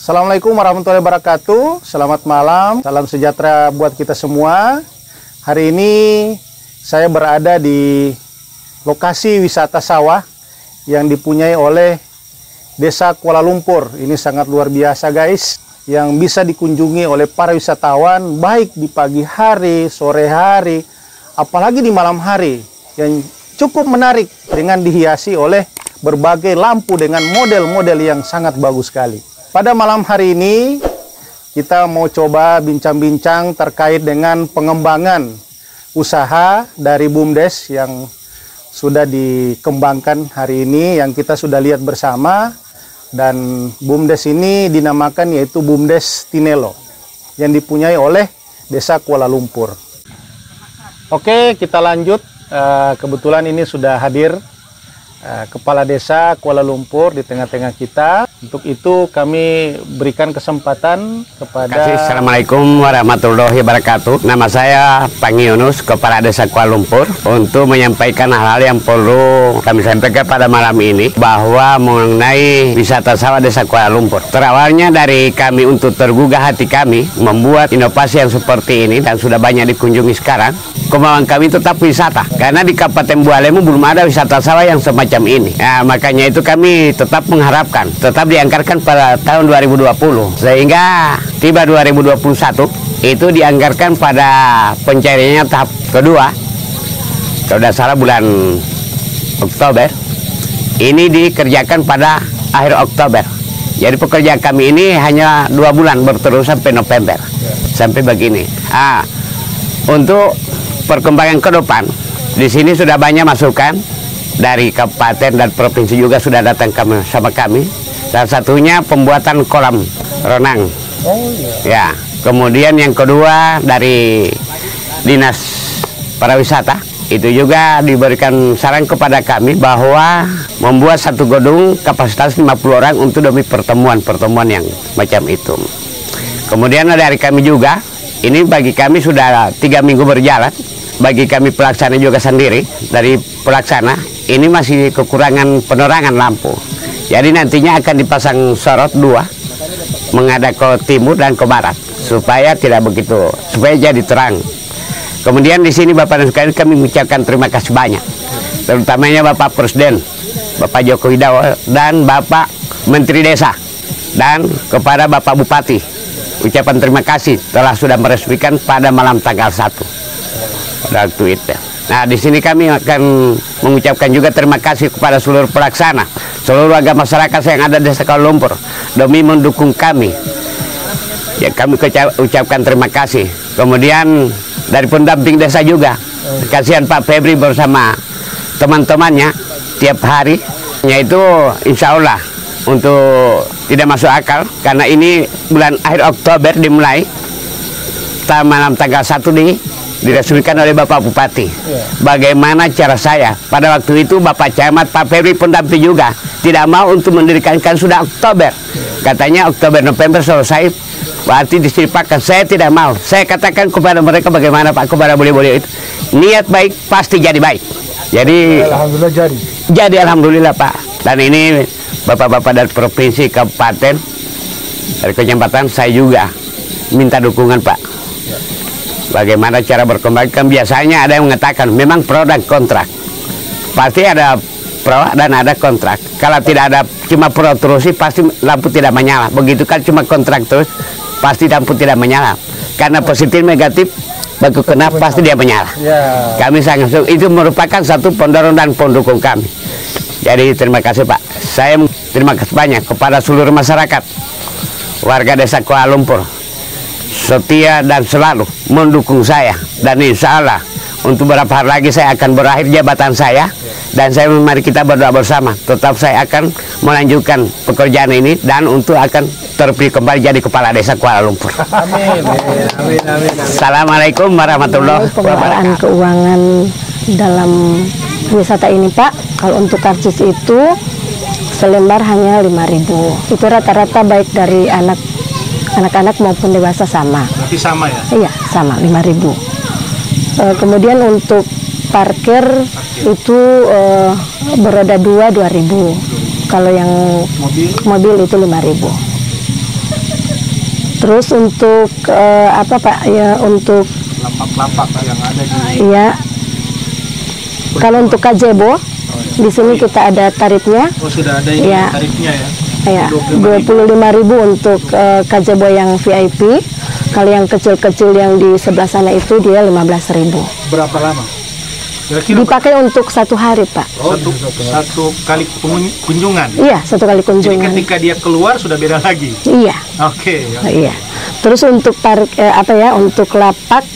Assalamualaikum warahmatullahi wabarakatuh. Selamat malam, salam sejahtera buat kita semua. Hari ini saya berada di lokasi wisata sawah yang dipunyai oleh Desa Kuala Lumpur. Ini sangat luar biasa guys, yang bisa dikunjungi oleh para wisatawan baik di pagi hari, sore hari, apalagi di malam hari, yang cukup menarik dengan dihiasi oleh berbagai lampu dengan model-model yang sangat bagus sekali. Pada malam hari ini, kita mau coba bincang-bincang terkait dengan pengembangan usaha dari BUMDes yang sudah dikembangkan hari ini, yang kita sudah lihat bersama. Dan BUMDes ini dinamakan yaitu BUMDes Tinelo, yang dipunyai oleh Desa Kuala Lumpur. Oke, kita lanjut. Kebetulan ini sudah hadir Kepala Desa Kuala Lumpur di tengah-tengah kita. Untuk itu kami berikan kesempatan kepada... Assalamualaikum warahmatullahi wabarakatuh. Nama saya Pangi Yunus, Kepala Desa Kuala Lumpur, untuk menyampaikan hal-hal yang perlu kami sampaikan pada malam ini, bahwa mengenai wisata sawah Desa Kuala Lumpur. Terawalnya dari kami untuk tergugah hati kami membuat inovasi yang seperti ini, dan sudah banyak dikunjungi sekarang. Kemauan kami tetap wisata, karena di Kabupaten Bualemu belum ada wisata sawah yang semacam ini. Nah, makanya itu kami tetap mengharapkan, tetap dianggarkan pada tahun 2020, sehingga tiba 2021 itu dianggarkan pada pencariannya tahap kedua. Kalau tidak salah bulan Oktober, ini dikerjakan pada akhir Oktober. Jadi pekerjaan kami ini hanya 2 bulan berterus sampai November, sampai begini. Untuk perkembangan ke depan, di sini sudah banyak masukan dari kabupaten dan provinsi, juga sudah datang sama kami. Salah satunya pembuatan kolam renang. Ya, kemudian yang kedua dari Dinas Pariwisata, itu juga diberikan saran kepada kami bahwa membuat satu gedung kapasitas 50 orang untuk demi pertemuan-pertemuan yang macam itu. Kemudian dari kami juga, ini bagi kami sudah 3 minggu berjalan. Bagi kami pelaksana juga sendiri, dari pelaksana ini masih kekurangan penerangan lampu. Jadi nantinya akan dipasang sorot 2 menghadap ke timur dan ke barat, supaya tidak begitu, supaya jadi terang. Kemudian di sini Bapak dan sekalian, kami mengucapkan terima kasih banyak, terutamanya Bapak Presiden, Bapak Joko Widodo, dan Bapak Menteri Desa, dan kepada Bapak Bupati. Ucapan terima kasih telah sudah meresmikan pada malam tanggal 1 waktu itu. Nah, di sini kami akan mengucapkan juga terima kasih kepada seluruh pelaksana, seluruh warga masyarakat yang ada di Desa Kuala Lumpur demi mendukung kami. Ya, kami ucapkan terima kasih. Kemudian dari pendamping desa juga, kasihan Pak Febri bersama teman-temannya tiap hari, yaitu insya Allah untuk tidak masuk akal, karena ini bulan akhir Oktober dimulai, malam tanggal 1 diresmikan oleh Bapak Bupati. Bagaimana cara saya? Pada waktu itu Bapak Camat, Pak Febri pendamping juga tidak mau untuk mendirikan, kan sudah Oktober. Katanya Oktober November selesai, berarti disipakkan. Saya tidak mau. Saya katakan kepada mereka, bagaimana Pak, kepada boleh-boleh itu. Niat baik pasti jadi baik. Jadi alhamdulillah jadi. Jadi alhamdulillah Pak. Dan ini Bapak-bapak dari provinsi, kabupaten, dari kecamatan, saya juga minta dukungan Pak. Bagaimana cara berkembang? Kan biasanya ada yang mengatakan memang pro dan kontrak. Pasti ada pro dan ada kontrak. Kalau tidak ada cuma pro terus sih, pasti lampu tidak menyala. Begitu kan cuma kontrak terus, pasti lampu tidak menyala. Karena positif negatif baku kena pasti dia menyala. Kami sangat, itu merupakan satu pendorong dan pendukung kami. Jadi terima kasih Pak. Saya terima kasih banyak kepada seluruh masyarakat, warga Desa Kuala Lumpur, setia dan selalu mendukung saya. Dan insya Allah untuk beberapa hari lagi saya akan berakhir jabatan saya, dan saya mari kita berdoa bersama. Tetap saya akan melanjutkan pekerjaan ini dan untuk akan terpilih kembali jadi Kepala Desa Kuala Lumpur. Amin. Amin. Amin. Assalamualaikum warahmatullahi wabarakatuh. Pengelolaan keuangan dalam wisata ini Pak, kalau untuk karcis itu selembar hanya 5.000. Itu rata-rata baik dari anak-anak maupun dewasa sama. Berarti sama ya? Iya, sama 5.000. Kemudian untuk parkir itu beroda 2 2.000. Kalau yang mobil itu 5.000. Terus untuk apa Pak ya, untuk lapak-lapak yang ada di ya, kalau untuk gazebo di sini kita ada tarifnya. Oh, sudah ada ini Ya. tarifnya ya. Ya, 25.000 untuk gazebo yang VIP. Kalau yang kecil-kecil yang di sebelah sana itu dia 15.000. Berapa lama? Kira-kira Dipakai untuk 1 hari, Pak. satu kali kunjungan. Iya, 1 kali Jadi kunjungan. ketika dia keluar sudah beda lagi. Iya. Oke. Iya. Terus untuk untuk lapak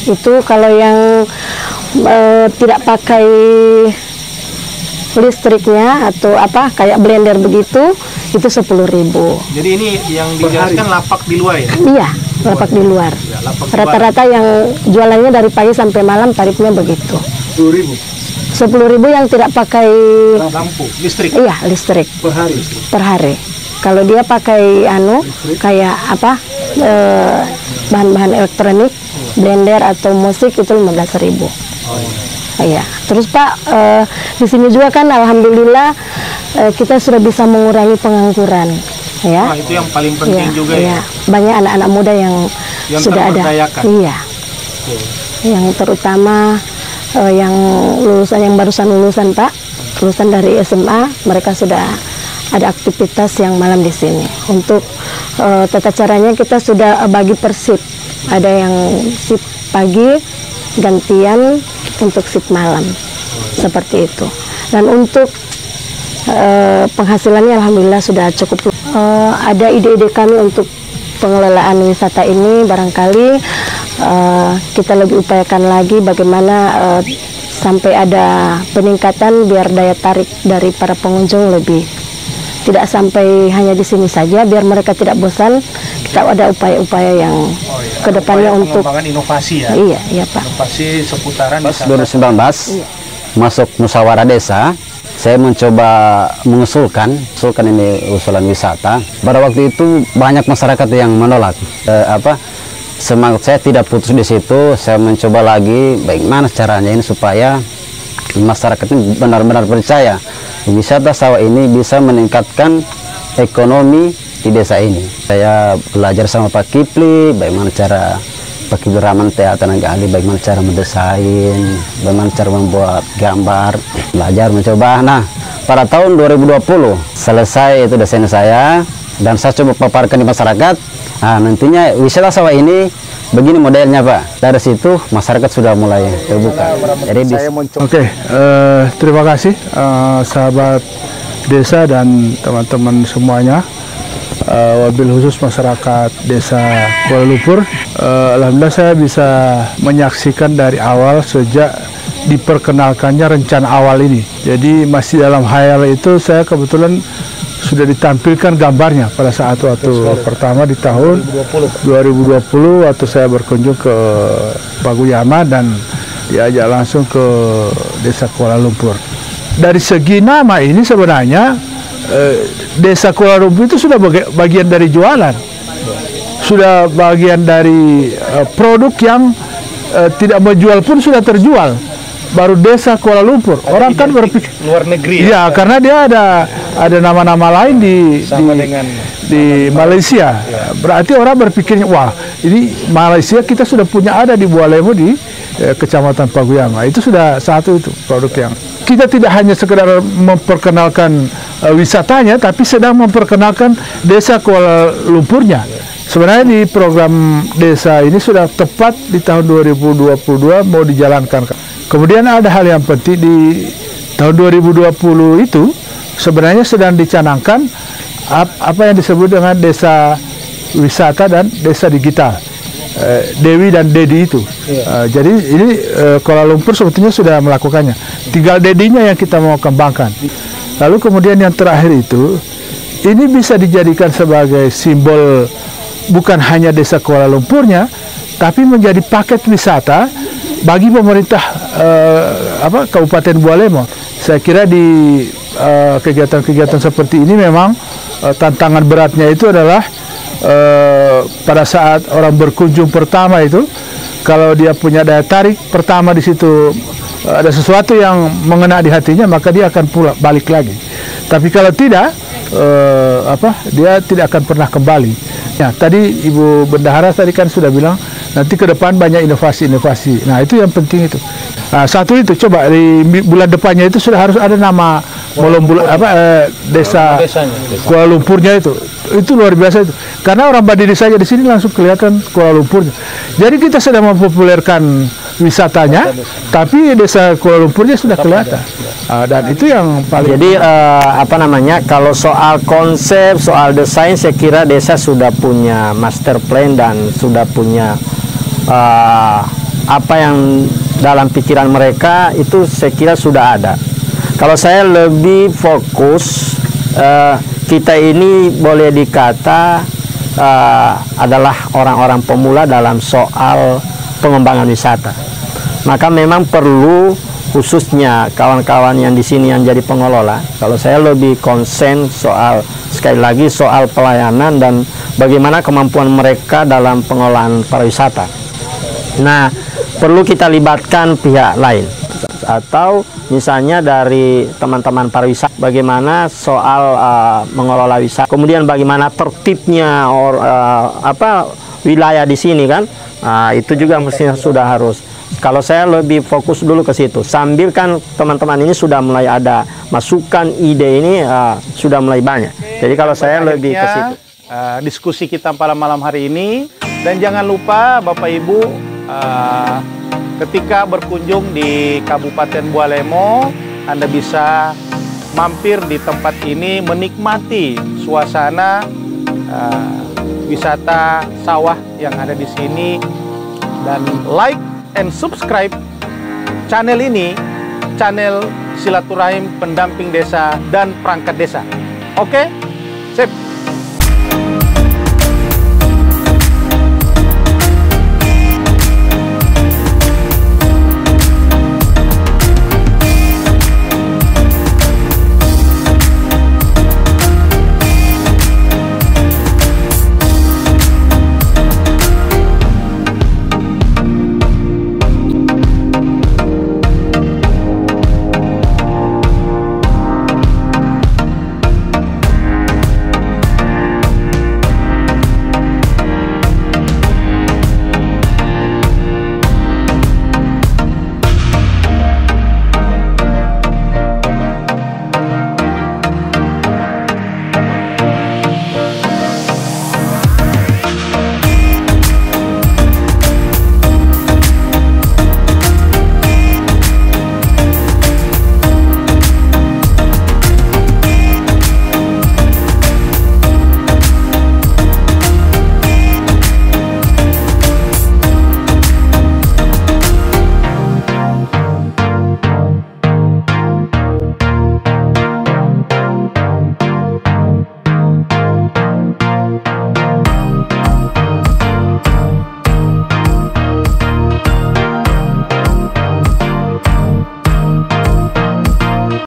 itu kalau yang tidak pakai listriknya atau apa kayak blender begitu itu 10.000. Jadi ini yang dijelaskan lapak di luar ya? Iya, lapak di luar. Ya, lapak di luar. Rata-rata yang jualannya dari pagi sampai malam tarifnya begitu. 10.000 10.000 yang tidak pakai lampu listrik iya listrik per hari. per hari. Kalau dia pakai kayak apa bahan-bahan elektronik, blender atau musik itu 15.000. Iya. Terus Pak di sini juga kan alhamdulillah kita sudah bisa mengurangi pengangguran. Ya. Nah, itu yang paling penting juga ya. Banyak anak-anak muda yang sudah ada. Iya. Yang terutama yang barusan lulusan Pak, lulusan dari SMA, mereka sudah ada aktivitas yang malam di sini. Untuk tata caranya kita sudah bagi per shift. Ada yang shift pagi, gantian untuk shift malam. Seperti itu. Dan untuk penghasilannya alhamdulillah sudah cukup. Ada ide-ide kami untuk pengelolaan wisata ini, barangkali kita lebih upayakan lagi bagaimana sampai ada peningkatan biar daya tarik dari para pengunjung lebih. Tidak sampai hanya di sini saja, biar mereka tidak bosan. Kita ada upaya-upaya yang kedepannya untuk pengembangan inovasi ya. Iya Pak. Inovasi seputaran Pas 2019 masuk musyawarah desa, saya mencoba mengusulkan ini usulan wisata. Pada waktu itu banyak masyarakat yang menolak. Semangat saya tidak putus di situ. Saya mencoba lagi bagaimana caranya ini supaya masyarakat ini benar-benar percaya wisata sawah ini bisa meningkatkan ekonomi di desa ini. Saya belajar sama Pak Kipli bagaimana cara Pak Kipli Rahman tenaga ahli, bagaimana cara mendesain, bagaimana cara membuat gambar, belajar mencoba. Nah, pada tahun 2020 selesai itu desain saya dan saya coba paparkan di masyarakat. Nah, nantinya wisata sawah ini begini modelnya Pak. Dari situ masyarakat sudah mulai terbuka. Jadi terima kasih sahabat desa dan teman-teman semuanya. Wabil khusus masyarakat desa Kuala Lumpur. Alhamdulillah saya bisa menyaksikan dari awal sejak diperkenalkannya rencana awal ini. Jadi masih dalam khayal itu saya kebetulan sudah ditampilkan gambarnya pada saat waktu pertama di tahun 2020 waktu saya berkunjung ke Paguyama dan diajak langsung ke desa Kuala Lumpur. Dari segi nama ini sebenarnya desa Kuala Lumpur itu sudah bagian dari jualan, sudah bagian dari produk yang tidak menjual pun sudah terjual. Baru desa Kuala Lumpur. Orang kan berpikir luar negeri. Iya, karena dia ada nama-nama lain di Malaysia. Ya. Berarti orang berpikirnya, wah, ini Malaysia kita sudah punya ada di Bualemo di Kecamatan Paguyama. Itu sudah satu itu produk yang kita tidak hanya sekedar memperkenalkan wisatanya, tapi sedang memperkenalkan desa Kuala Lumpurnya. Sebenarnya di program desa ini sudah tepat di tahun 2022 mau dijalankan. Kemudian ada hal yang penting di tahun 2020 itu sebenarnya sedang dicanangkan apa yang disebut dengan desa wisata dan desa digital, Dewi dan Dedi itu. Jadi ini Kuala Lumpur sebetulnya sudah melakukannya, tinggal Dedinya yang kita mau kembangkan. Lalu kemudian yang terakhir itu, ini bisa dijadikan sebagai simbol bukan hanya desa Kuala Lumpurnya, tapi menjadi paket wisata bagi pemerintah Kabupaten Bualemo. Saya kira di kegiatan-kegiatan seperti ini memang tantangan beratnya itu adalah pada saat orang berkunjung pertama itu, kalau dia punya daya tarik pertama di situ ada sesuatu yang mengena di hatinya, maka dia akan balik lagi. Tapi kalau tidak, dia tidak akan pernah kembali. Ya, tadi Ibu Bendahara tadi kan sudah bilang nanti ke depan banyak inovasi-inovasi. Nah, itu yang penting itu. Nah, satu itu coba di bulan depannya itu sudah harus ada nama desa Kuala Lumpurnya itu. Itu luar biasa itu. Karena orang Badiri saja di sini langsung kelihatan Kuala Lumpurnya. Jadi kita sedang mempopulerkan wisatanya, tapi desa Kuala Lumpurnya sudah kelihatan. Dan itu yang paling. Jadi kalau soal konsep, soal desain, saya kira desa sudah punya master plan dan sudah punya apa yang dalam pikiran mereka itu saya kira sudah ada. Kalau saya lebih fokus, kita ini boleh dikata adalah orang-orang pemula dalam soal pengembangan wisata. Maka memang perlu khususnya kawan-kawan yang di sini yang jadi pengelola. Kalau saya lebih konsen soal, sekali lagi, soal pelayanan dan bagaimana kemampuan mereka dalam pengelolaan pariwisata. Nah, perlu kita libatkan pihak lain atau misalnya dari teman-teman pariwisata, bagaimana soal mengelola wisata, kemudian bagaimana tertibnya wilayah di sini kan, itu juga mestinya sudah harus. Kalau saya lebih fokus dulu ke situ, sambil kan teman-teman ini sudah mulai ada masukan ide ini sudah mulai banyak. Jadi kalau saya lebih ke situ. Diskusi kita pada malam hari ini, dan jangan lupa Bapak Ibu, ketika berkunjung di Kabupaten Bualemo, Anda bisa mampir di tempat ini menikmati suasana wisata sawah yang ada di sini, dan like and subscribe channel ini, channel Silaturahim Pendamping Desa dan Perangkat Desa. Oke? Sip.